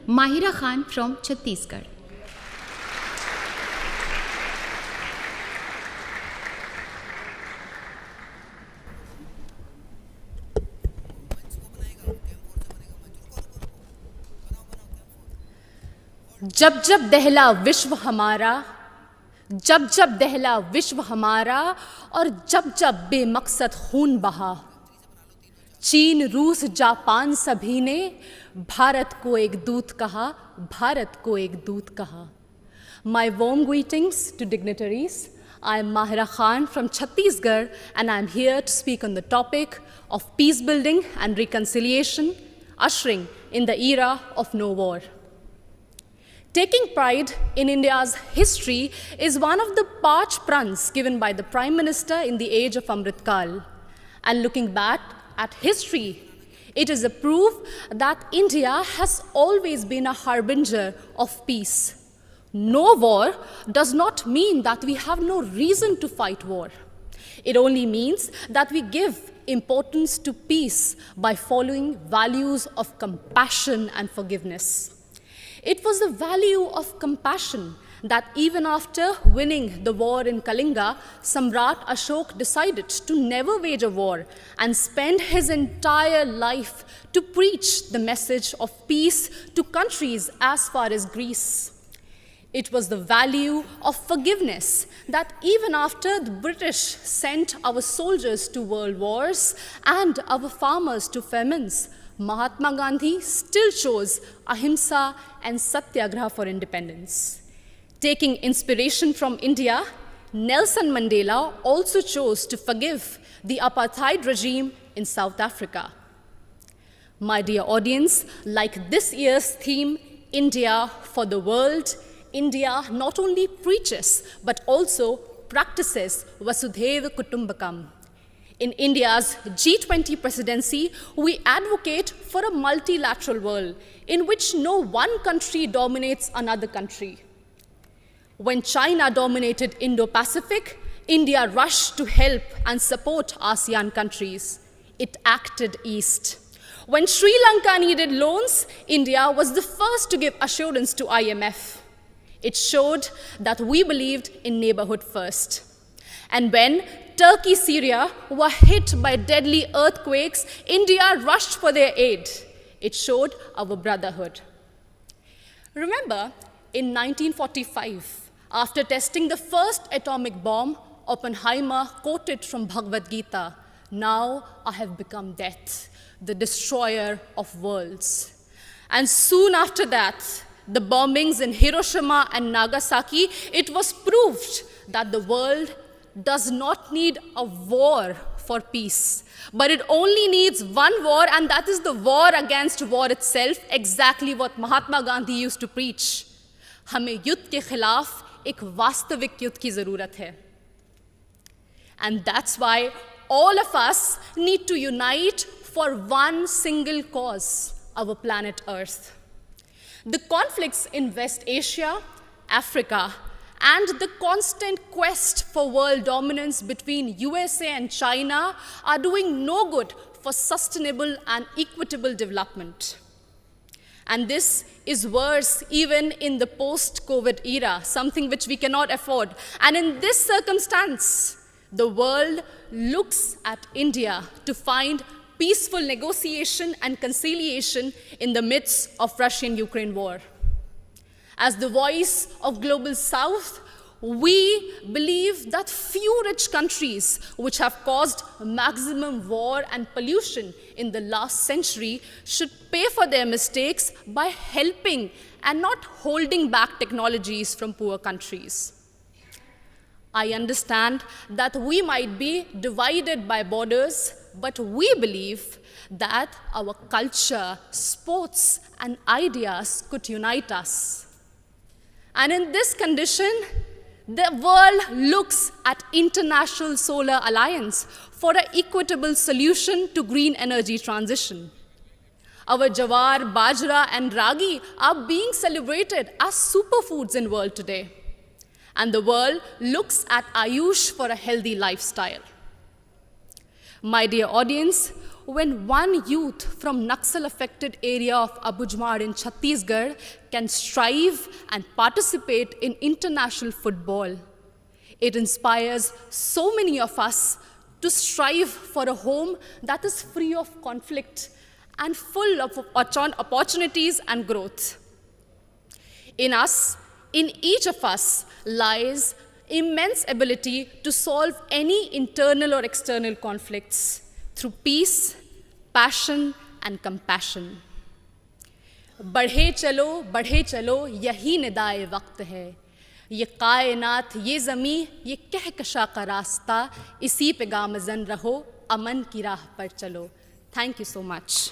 Mahira Khan from Chhattisgarh. जब जब दहला विश्व हमारा, जब जब दहला विश्व हमारा, और जब जब बेमकसद खून बहा, चीन रूस जापान सभी ने भारत को एक दूत कहा, भारत को एक दूत कहा. My warm greetings to dignitaries. I am Mahira Khan from Chhattisgarh, and I am here to speak on the topic of peace building and reconciliation, ushering in the era of no war. Taking pride in India's history is one of the parch prans given by the Prime Minister in the age of Amrit Kal. And looking back at history, it is a proof that India has always been a harbinger of peace. No war does not mean that we have no reason to fight war. It only means that we give importance to peace by following values of compassion and forgiveness. It was the value of compassion that even after winning the war in Kalinga, Samrat Ashok decided to never wage a war and spend his entire life to preach the message of peace to countries as far as Greece. It was the value of forgiveness that even after the British sent our soldiers to world wars and our farmers to famines, Mahatma Gandhi still chose ahimsa and satyagraha for independence. Taking inspiration from India, Nelson Mandela also chose to forgive the apartheid regime in South Africa. My dear audience, like this year's theme, India for the World, India not only preaches but also practices Vasudhaiva Kutumbakam. In India's G20 presidency, we advocate for a multilateral world in which no one country dominates another country. When China dominated Indo-Pacific, India rushed to help and support ASEAN countries. It acted east. When Sri Lanka needed loans, India was the first to give assurance to IMF. It showed that we believed in neighborhood first. And when Turkey, Syria were hit by deadly earthquakes, India rushed for their aid. It showed our brotherhood. Remember, in 1945, after testing the first atomic bomb, Oppenheimer quoted from Bhagavad Gita, "Now I have become death, the destroyer of worlds." And soon after that, the bombings in Hiroshima and Nagasaki, it was proved that the world does not need a war for peace, but it only needs one war, and that is the war against war itself, exactly what Mahatma Gandhi used to preach. हमें युद्ध के खिलाफ एक वास्तविक युद्ध की ज़रूरत है. And that's why all of us need to unite for one single cause, our planet Earth. The conflicts in West Asia, Africa, and the constant quest for world dominance between USA and China are doing no good for sustainable and equitable development. And this is worse even in the post-COVID era, something which we cannot afford. And in this circumstance, the world looks at India to find peaceful negotiation and conciliation in the midst of Russian-Ukraine war. As the voice of Global South, we believe that few rich countries which have caused maximum war and pollution in the last century should pay for their mistakes by helping and not holding back technologies from poor countries. I understand that we might be divided by borders, but we believe that our culture, sports, and ideas could unite us. And in this condition, the world looks at International Solar Alliance for an equitable solution to green energy transition. Our jawar, bajra, and ragi are being celebrated as superfoods in the world today. And the world looks at Ayush for a healthy lifestyle. My dear audience, when one youth from Naxal-affected area of Abujmar in Chhattisgarh can strive and participate in international football. It inspires so many of us to strive for a home that is free of conflict and full of opportunities and growth. In us, in each of us, lies immense ability to solve any internal or external conflicts through peace, passion, and compassion. बढ़े चलो यही निदाए वक्त है, ये कायनात, ये ज़मी, ये कहकशा का रास्ता, इसी पे गामज़न रहो, अमन की राह पर चलो. Thank you so much.